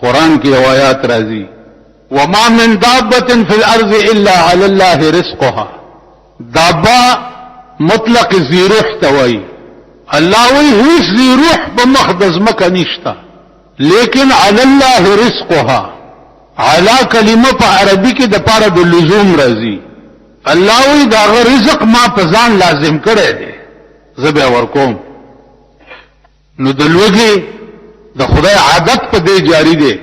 قرآن کی روایات راضی وما من دابة في الارض الا على الله رزقها. دابا مطلق ذی روح توئی. اللہ وی هیڅ ذی روح بمخدز مکه نشتا لیکن علی الله رزقها. علا کلمه په عربی کې د پاره د لزوم راځي. الله وی دا رزق ما په ځان لازم کړی دی زبې ورکوم. نو د لوګي د خدای عادت په دې جاری دی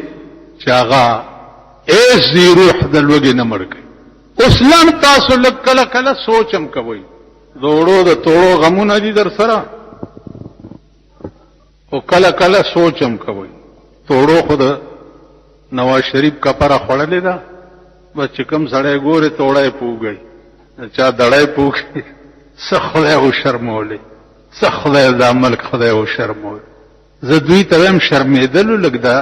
چې هغه ایس ذی روح د لوګي نه مړ کړي. اسلام تاسو لک کله کله سوچم کوي دوړو د توړو غمونه دي در سره او کله کله سوچم کوي توړو خود نواز شریف کپره خړلې ده بس چې کوم سړی ګوره توړای پوګي چا دړای پوګي څه خدای او شرمولې څه خدای د عمل خدای او شرمول. زه دوی ته هم شرمېدل لګدا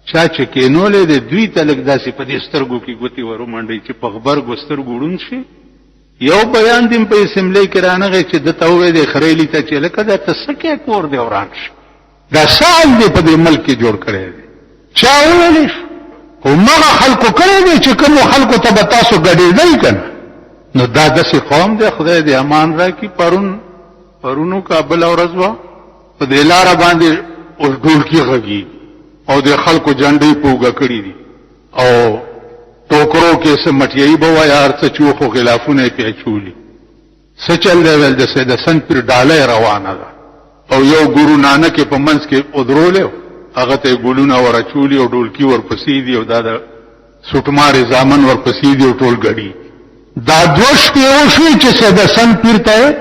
چا چې کینولې د دوی ته لګدا سي په دې سترګو کې ګوتی ورو منډي چې په خبر ګستر ګړون شي. یو بیان دیم په اسمبلی کې رانغه چې د توې د خریلی ته چې لکه دا تسکه کور دی وران شي. دا سال دې په دې ملک کې جوړ کړی دی چا ویل همغه خلکو کړی دی چې کوم خلکو ته تاسو ګډېدل کنه. نو دا داسې قوم دی خدای دې امان راکړي. پرونو کابل او رضوا په دې لار باندې اوس ډولکی غږی او د خلکو جنډې پوګه کړی دي او ټوکرو کې سمټیي بوا یار څه چوخو خلافونه پیچولي څه چل دی ول د سید حسن پر ډاله روانه ده او یو ګورو نانک په منځ کې ودرولې هغه ته ګلونه ورچولي او ډولکی ورپسې دي او دا د سټمار زامن ورپسې دي او ټول غړي. دا دوش په اوشي چې سید حسن پیر ته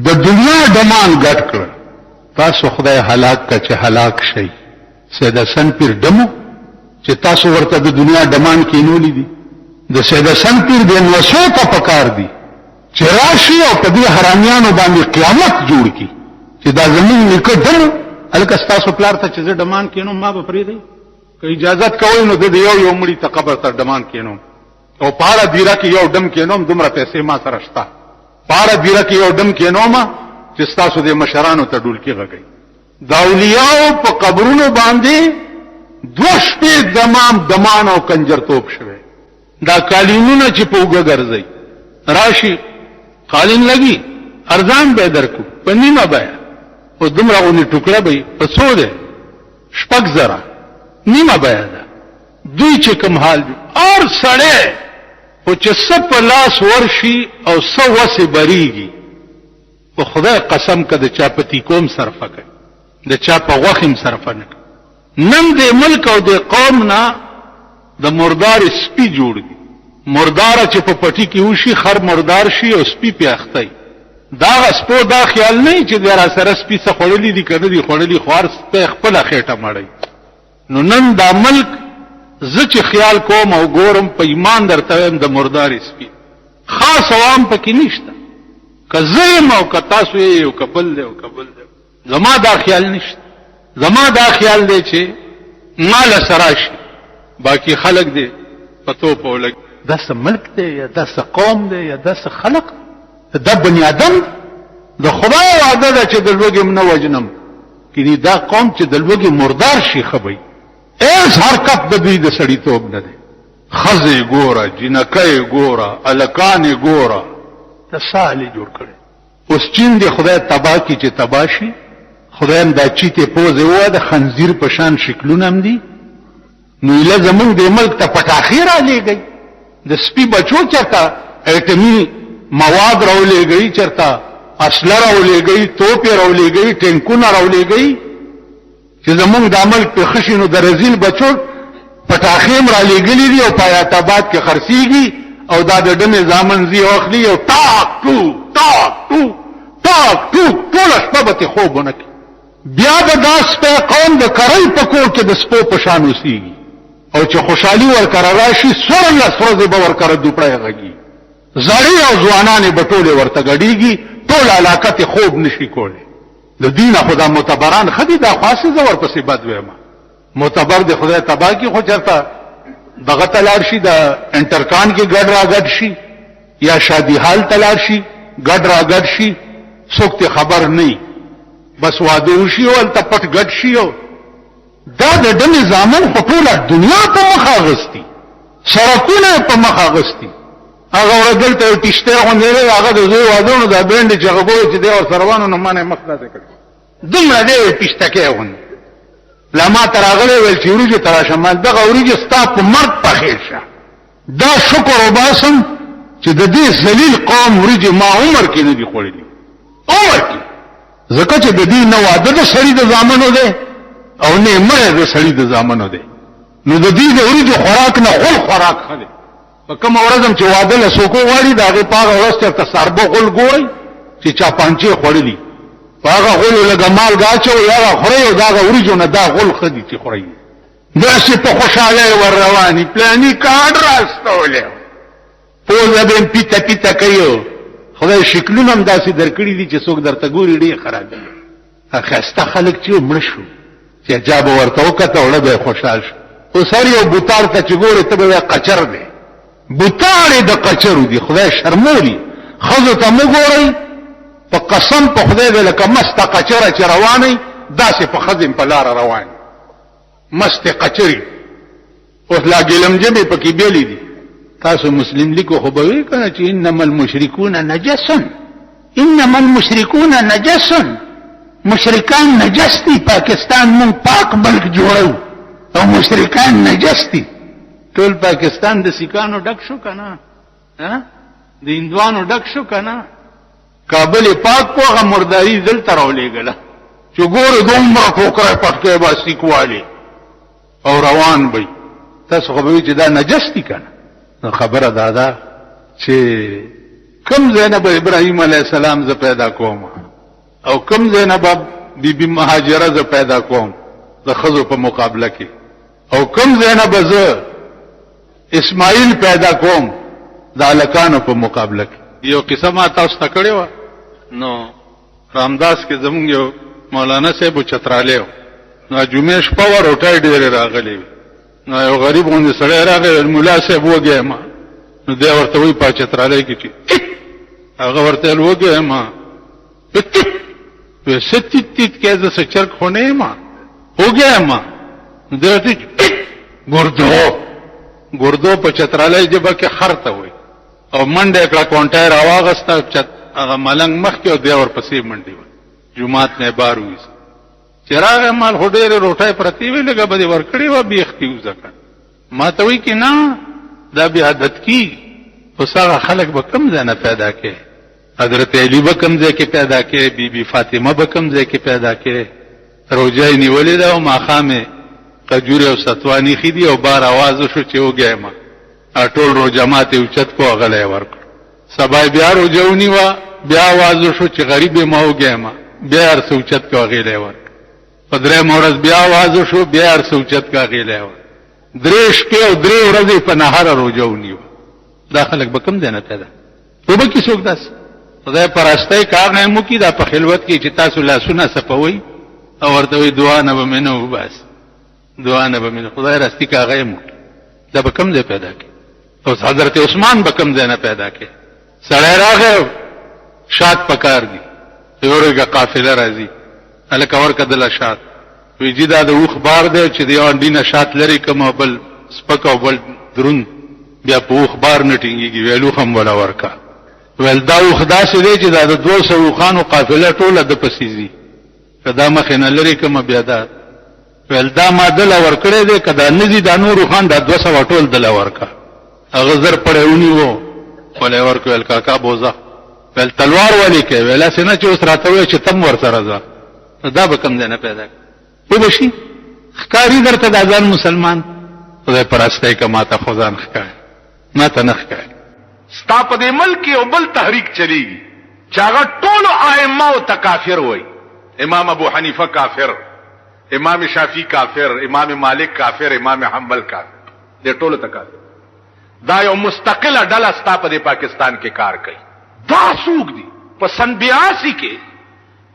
د دنیا دمان ګټ کړ. تاسو خدای هلاک کا چې هلاک شي. سید حسن پیر دمو چې تاسو ورته د دنیا دمان کینولې دي د سید حسن پیر د نوسو په پکار دي چې راشي او په دې حرامیانو باندې قیامت جوړ کی چې دا زمين لیکه دمو الکه تاسو پلار ته چې دمان کینو ما به پری دی که اجازه کوي نو د یو مړی ته قبر ته دمان کینو او پاره دیره کې یو دم کینوم دومره پیسې ما سره شته پاره دیره کې یو دم کینوم چې تاسو د مشرانو ته ډول کې غږی. دا اولیاء په قبرونو باندې دوش په دمان او کنجر توپ شوه. دا قالینونه چې په وګ ګرځي راشي قالین لګي ارزان به درکو پنیمه به او دومره اونې ټوکړه به په څو ده شپږ زره نیمه به ده دوی چې کوم حال دي اور سړی او چې سپ لاس ورشي او سو وسه بریږي په خدای قسم کده چا پتی کوم صرفه کوي د چا په غوخم صرفه نه. نن د ملک او د قوم نه د مردار سپی جوړ دي. مردار چې په پټي کې وشي خر مردار شي او سپی په اخته دا غسپو دا خیال نه چې درا سره سپی څه خړلې دي کړه دي خړلې خوار په خپل خېټه مړی. نو نن دا ملک زه چې خیال کوم او ګورم په ایمان درته د مردار سپی خاص عوام پکې نشته کزم او کتاسو یو کبل دی او کبل دی. زما دا خیال نشته. زما دا خیال دی چې مال سراشي باقی خلق دی پتو په لګ داس ملک دی یا داس قوم دی یا داس خلق دا بنی آدم د خدای وعده ده چې د لوګي من وجنم کینی دا قوم چې د لوګي مردار شي خبي ایس حرکت د دې د سړی توب نه دی. خزه ګوره جنکای ګوره الکان ګوره تسالی جوړ کړي. اوس چین دی خدای تبا کی چې تباشي خدای هم دا چیته پوزه و د خنزیر په شان شکلونه هم دي. نو اله زمون د ملک ته پټاخیر علیږي د سپی بچو چرته ایټمی مواد راولېږي چرته اسلحه راولېږي توپ راولېږي ټینکونه راولېږي چې زمون د ملک په خشینو د رزیل بچو پټاخیم را لېږلي دي او پایات آباد کې خرسيږي او دا د ډمه ځامن زی واخلي او ټاک ټو ټول شپه به خوبونه کوي. بیا به داس په قوم د کرای په کور کې د سپو په شان وسیږي او چې خوشحالي ورکړه راشي سره لسوځي به ورکړه دوپړی غږی زړی او ځوانان به ټول ورته غړيږي ټول علاقه خوب نشي کولی. د دین خدا معتبران خدي دا خاصه زور پسې بد وېما معتبر د خدای تبا کی خو چرته دغه تلار شي د انټرکان کې ګډ را ګډ شي یا شادي حال تلار شي ګډ را ګډ شي څوک ته خبر نه بس واده وشي او تپټ ګډ شي او دا د د ډمې زامن په ټوله دنیا په مخ اغستی سړکونه په مخ اغستی هغه ورځ دلته یو ټیشته غوندې هغه د زوی وادونو د بینډ چې هغه ګوري چې دی او سروانو نه مانه مخ داسې کړ دومره دی ټیشته کې غوندې لما تراغله ویل چې ورجه ترا شمال دغه ورجه ستا په مرګ پخې شه دا شکر وباسم چې د دې ذلیل قوم ورجه ما عمر کې نه دی خوړلې عمر کې زکه چې د دې نو واده د سړي د زامنو ده او نه مړ د سړي د زامنو ده نو د دې د ورجه خوراک نه غول خوراک خله په کوم ورځم چې واده له سوکو غواړي داغه پاغه ورسته تصربو غول ګوري چې چا پانچې خوړلې هغه غول له مال گاچو یا خوري او دا ورجو نه دا غول خدي چې خوري دا چې په خوشاله ور رواني پلاني کارت راستولې پوزه به پیتا پیتا کوي خدای شکلونه هم داسې درکړي دي چې څوک درته ګوري ډېر خراب دي اخسته خلک چې مړ شو چې جاب ورته وکړه وړه به خوشاله شو او سړی او بوتار ته چې ګوري ته به قچر دی بوتار د قچرو دي خدای شرمولي خزو ته مو ګوري په قسم په خدای دې لکه مست قچره چې رواني داسې په خزم په لار روان مست قچري او لا ګلمجه په کې بیلې دي تاسو مسلم لیکو خو به وی کنه چې انما المشركون نجس انما المشركون نجس مشرکان نجس دي پاکستان مون پاک ملک جوړو او مشرکان نجس دي ټول پاکستان د سیکانو ډک شو کنه ها د هندوانو ډک شو کنه کابل پاک کو هغه مرداري دل تراولې غلا چې ګوره دومره ټوکره پټکې با سیکوالي او روان وي تاسو خو به چې دا نجس دي کنه خبره دادا چې کوم زینب ابراهيم عليه السلام ز پیدا کوم او کوم زینب بیبي مهاجره ز پیدا کوم د خزو په مقابله کې او کوم زینب ز اسماعیل پیدا کوم د الکانو په مقابله کې یو قصه ما تاسو ته کړې و نو رامداس کې زمونږ یو مولانا صاحب چتراله نو جمعه شپه وروټای ډېر راغلی نو یو غریب غوندې سړی راغی مولا صاحب وګه ما نو دی ورته وی په چتراله کې چې هغه ورته وګه ما په ستیت کې ز سچرک هونه ما وګه ما نو دی ورته ګردو په چتراله جبه کې خرته وي او منډه کړه کونټه راواغستا هغه ملنګ مخ کې او دی ور پسې منډي و جمعات نه بار وې چراغ مال هډېره روټای پرتی وی لګه به ورکړی و بیختي وځکه ما ته وی کې نه دا بیا عادت کی وسره خلق به کم ځنه پیدا کې حضرت علی به کم ځای کې پیدا کې بیبي فاطمه به کم ځای کې پیدا کې روزای نیولې دا او ماخامه قجوره او ستوانی خېدی او بار आवाज شو چې وګه ما ټول رو جماعت اوچت کو غلې ورک سبا بیا رو جوونی وا بیا आवाज شو چې غریب ما وګه ما بیا ار سوچت کو غلې ورک پدری مورز بیا आवाज شو بیا ار سوچت کا غلې ورک دریش کې او درې ورځې په نهار رو جوونی وا داخلك بکم دینه پیدا تو به کی څوک داس خدای پرسته کار نه مو کی دا په خلوت کې چې تاسو لاسونه سپوي او ورته وي دعا نه به منو بس دعا نه به منو خدای راستی کاغه مو دا بکم دې پیدا کی او حضرت عثمان بکم دې نه پیدا کی سړی راغی شات پکار دي یورګه قافله راځي الک اور کدل شات وی جدا د وخ بار دی چې دی اندینه شات لري کوم بل سپک او بل درون بیا په وخ بار نټینګي ویلو هم ولا ورکا ول دا وخ داسې دی چې دا د 200 خانو قافله ټوله د پسیزي کدا مخ نه لري کوم بیا دا ول دا ما دل ورکړې دی کدا نزي د نور خان د 200 ټول دل ورکا هغه زر پړېونی وو ولې ورکو ول کاکا بوزا ول تلوار ولي کې ویلا سينه چې اوس راته وي چې تم ور سره ځه دا به کم نه پیدا په بشي خکاری درته د ځان مسلمان خدای پرسته کما ته خدان خکای ما ته نخ کای ستا په دې ملک یو بل تحریک چلیږي چې هغه ټول ائمه او کافر وای امام ابو حنیفه کافر امام شافعی کافر امام مالک کافر امام حنبل کافر دې ټول ته کافر دا یو مستقله ډله ستا په پاکستان کې کار کوي دا سوق دي په سن 82 کې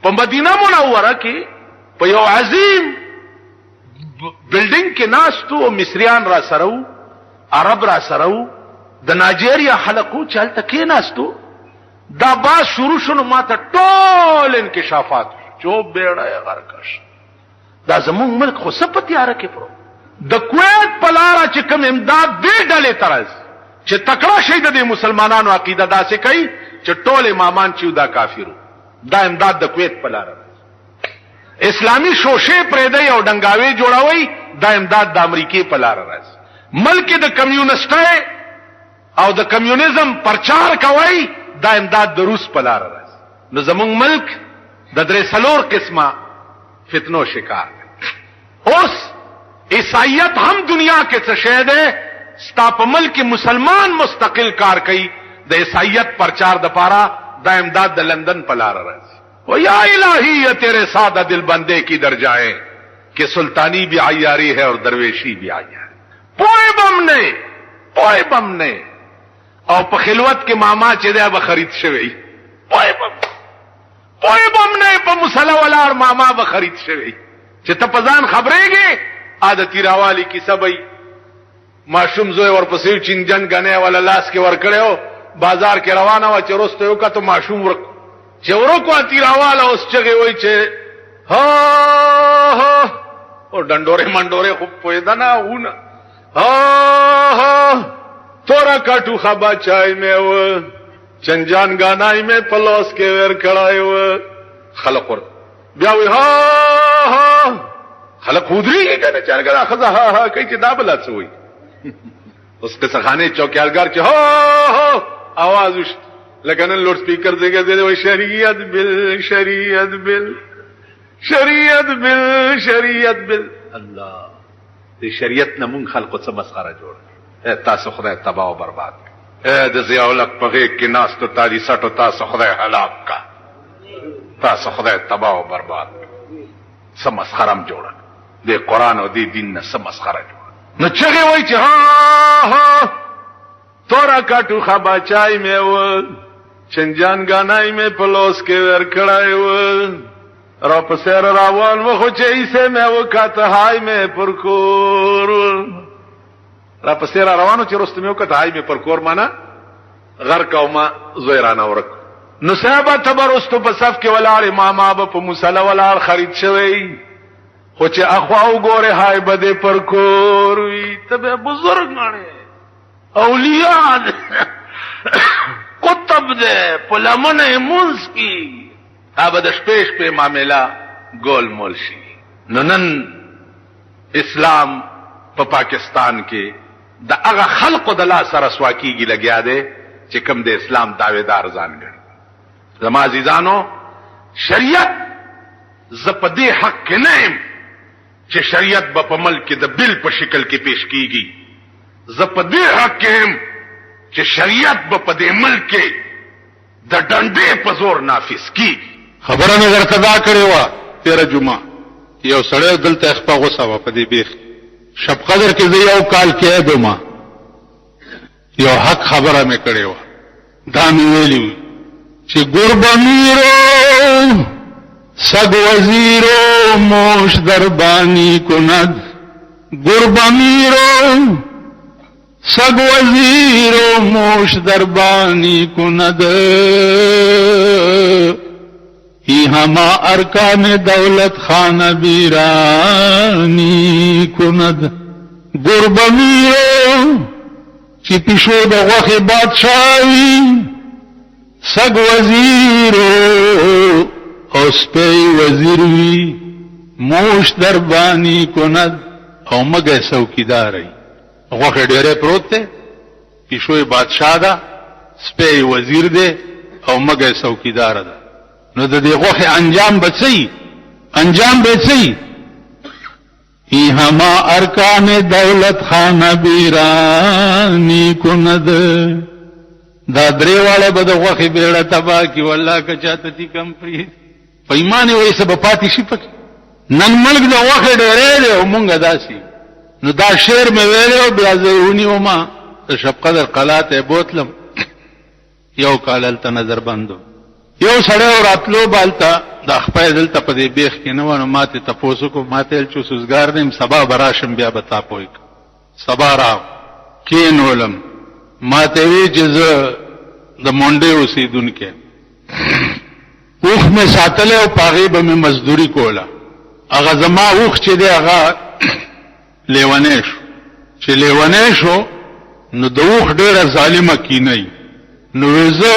په مدینه منوره کې په یو عظیم بلډینګ کې ناستو مصریان را سره عرب را سره د نایجیریا خلکو چلته کې ناستو دا با شروع شنو ماته ټول انکشافات چوب بیړه غرکش دا زمونږ ملک خو څه په تیاره کې پرو د کویت په لاره چې کوم امداد دې ډلې ته راځي چې تکړه شي د مسلمانانو عقیده داسې کوي چې ټول امامان چې دا کافرو دا امداد د کویت په لاره اسلامی شوشه پرېدای او ډنګاوي جوړوي دا امداد د امریکای په لاره راځي ملک د کمیونستۍ او د کمیونیزم پرچار کوي دا امداد د روس په لاره راځي نو زمونږ ملک د درې څلور قسمه فتنو شکار اوس عیسائیت هم دنیا کې څه شی ده ستا په ملک مسلمان مستقل کار کوي د عیسائیت پرچار د پاره دا امداد د لندن په لار راځي او یا الہی یہ تیرے سادہ دل بندے کی در جائیں کہ سلطانی بھی عیاری ہے اور درویشی بھی عیاری پوئے بم نے او په خلوت کې ماما چې دا به خرید شوی پوئے بم نه په مصلا ولار ماما به خرید شوی چې ته پزان خبرېږي عادتي راوالی کی سبي ماشوم زوی ورپسې چنجن غنه ولا لاس کې ور کړو بازار کې روانه و چې روسته یو کته ماشوم ورک چې ورکو اتي راواله اوس چغه وای چې ها او ډنډوره منډوره خو پویدا نه ونه ها تورا کټو خبا چای مې و چنجان غانای مې پلوس کې ور کړایو خلق ور بیا وی ها خلق خودري کنه چرګه خزه ها کوي چې دا بل څه وي اوس په سخانه چوکیالګر چې ها आवाज وشت لکه نن لوډ سپیکر دیګه دی وای شریعت بل شریعت بل شریعت بل شریعت بل الله دې شریعت نه مونږ خلقو څه مسخره جوړ تاسو خدای تباہ او برباد د ضیاء الحق په غیږ کې ناس ته تالی سټو تاسو خدای هلاک کا تاسو خدای تباہ او برباد څه مسخرم جوړه د قران او د دین نه څه مسخره جوړه نو چغه وای چې ها تورا کټو خبا چای مې و چنجان غانای مې پلوس کې ور کړایو را په سر روان و خو چې ایسه مې وکاته هاي مې پر کور را په سر روانو چې رستم یو کته هاي مې پر کور معنا غر کوما زویرانه ورک نو صاحب تبرستو په صف کې ولاړ امام اب په مصلا ولاړ خرید شوی خو چې اخوا وګوره هاي بده پر کور وي تبه بزرګ غاڼه اولیاء قطب دے پلمن منس کی اب د شپې شپې معاملہ گول مول شي نن اسلام په پاکستان کې د هغه خلقو د لا سره سواکیږي لګیا دی چې کوم د اسلام داویدار ځان ګڼي زما عزیزانو شریعت زپدې حق کې نه چې شریعت په ملک کې د بل په شکل کې پیش کیږي زپدې حق کې چې شریعت په دې ملک کې د ډنډې په زور نافذ کیږي خبره مې درته دا کړې و 13 جمعه یو سړی دلته خپل غوسه و په دې بیخ شب قدر کې یو کال کې دوما یو حق خبره مې کړې و دا مې ویلی چې قربانیرو سگ وزیرو موش دربانی کند قربانیرو سگ وزیرو موش دربانی کند ای ہما ارکان دولت خانہ بیرانی کند گربمیرو چی پیشو دا غوخ بادشاہی سگ وزیرو اوسپی وزیروی موش دربانی کند او مگه سوکیداری غوخ ډیره پروت ته پیشوی بادشاہ دا سپی وزیر دے او مگه سوکیدار دا نو د دې غوخه انجام بچي انجام بچي ای هما ارکان دولت خانه بیرانی کند دا دریواله به د غوخه بیړه تبا کی والله کچاته تی کم پری پیمانه وې سبب پاتې شي پک نن ملک د غوخه ډېرې او مونږه داسي نو دا شعر مې ویلو بیا زهونی وما ته شب قدر قلاته بوتلم یو کال ته نظر بندو یو سړی راتلو بالتا د خپل دلته په دې بیخ کې نو نو ماته تاسو کو ماته چو سوزګار نیم سبا براشم بیا بتا پوي سبا را کینولم ماته وی جز د مونډه اوسیدونکو اوخ مې ساتله او پاغي به مې مزدوري کوله هغه زما اوخ چې دی هغه لیونی شو چې لیونی شو نو د اوخ ډېره ظالمه کینی نو زه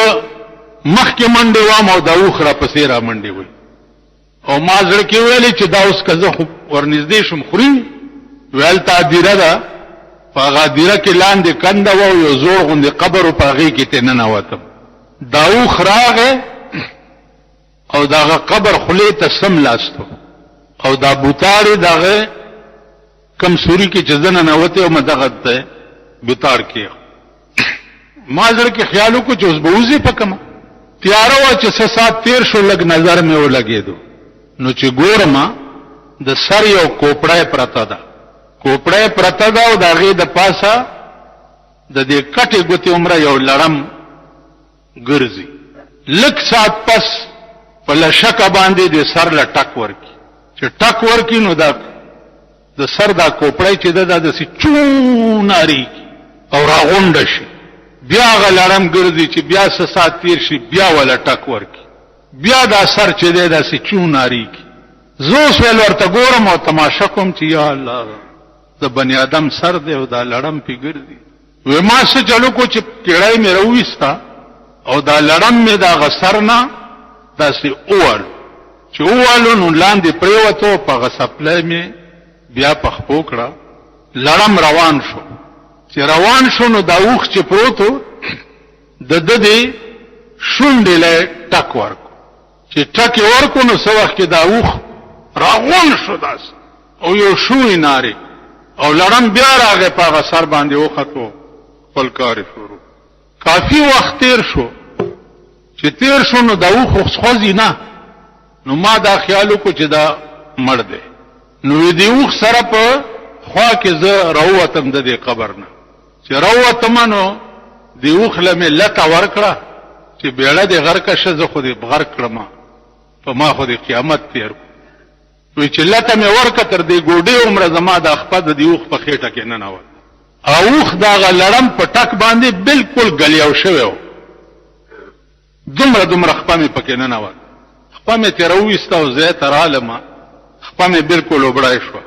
مخکې منډې وام او د اوخ را پسې را منډې وی او ما زړه کې ویلې چې دا اوس که زه ورنږدې شم خوري ویل تا دیره ده په هغه دیره کې لاندې کنده وه او یو زوړ غوندې قبر و په هغې کې ترې ننوتم دا اوخ راغی او د هغه قبر خولې ته سم لاستو او دا بوتاړې د هغه کم سوري کې چې زه ننوتې وم دغه ته بوتاړ کې ما زړه کې خیال وکړو چې اوس به وځې په کومه تیاره وه چې څه ساعت تېر شو لږ نظر مې ولګېدو نو چې ګورم د سر یو کوپړی پرته ده کوپړی پرته ده او د هغې د پاسه د دې کټې ګوتې عمره یو لړم ګرځي لږ ساعت پس په لشکه باندې د سر له ټک ورکي چې ټک ورکي نو دا د سر دا کوپړی چې ده دا داسې چون اریږي او راغونډه شي بیا هغه لړم ګرځي چې بیا څه ساعت تېر شي بیا وله ټک ورکي بیا دا سر چې دی داسې چون اریږي زه اوس ویل ورته ګورم او تماشه کوم چې یا الله د بني آدم سر دی او دا لړم پې ګرځي وی ما څه چلو کو چې کیړی مې راوویسته او دا لړم مې د هغه سر نه داسې ووالو چې ووالو نو لاندې پرېوتو په هغه سپلی مې بیا په خپو کړه لړم روان شو چې روان شو نو دا اوښ چې پروت و د ده دې شونډې له ټک ورکو چې ټک یې ورکو نو څه وخت کې دا اوښ راغون شو داسې او یو شوی نارې او لړم بیا راغی په هغه سر باندې وختو خپل کار یې شروع کافي وخت تېر شو چې تېر شو نو دا اوښ خوځي نه نو ما دا خیال وکړو چې دا مړ دی نو د اوښ سره په خوا کې زه راووتم د دې قبر نه چې راووتم نو د اوښ له مې لته ورکړه چې بیړه دې غرقه شه زه خو دې غرق کړم په ما خو دې قیامت تېر کړو وی چې لته مې ورکه تر دې ګوډې عمره زما دا خپه د دې اوښ په خېټه کې ننوت او اوښ د هغه لړم په ټک باندې بلکل ګلیو شوی و دومره دومره خپه مې پکې ننوت خپه مې ترې راوویسته او ځای ته رالم خپه مې بلکل وبړی شوه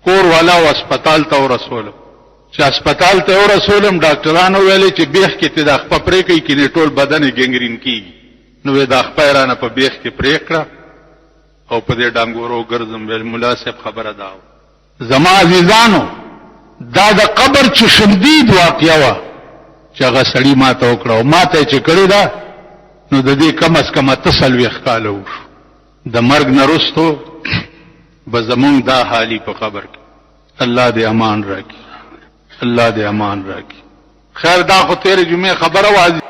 کور والا او هسپتال ته ورسولم چې هسپتال ته ورسولم ډاکټرانو ویلې چې بیخ کې ته دا خپه پرې کوي کینې ټول بدن یې ګنګرین کېږي نو وی دا خپه یې رانه په بیخ کې پرې کړه او په دې ډانګورو ګرځم ویل ملا صاحب خبره دا زما عزیزانو دا د قبر چې شدید واقعه وه چې هغه سړي ما ته وکړه او ما ته یې چې کړې ده نو د دې کم از کم 40 کاله وشو د مرګ نه وروستو به زمونږ دا حالي په قبر کې الله دې امان راکړي الله دې امان راکړي خیر دا خو تېرې جمعې خبره وه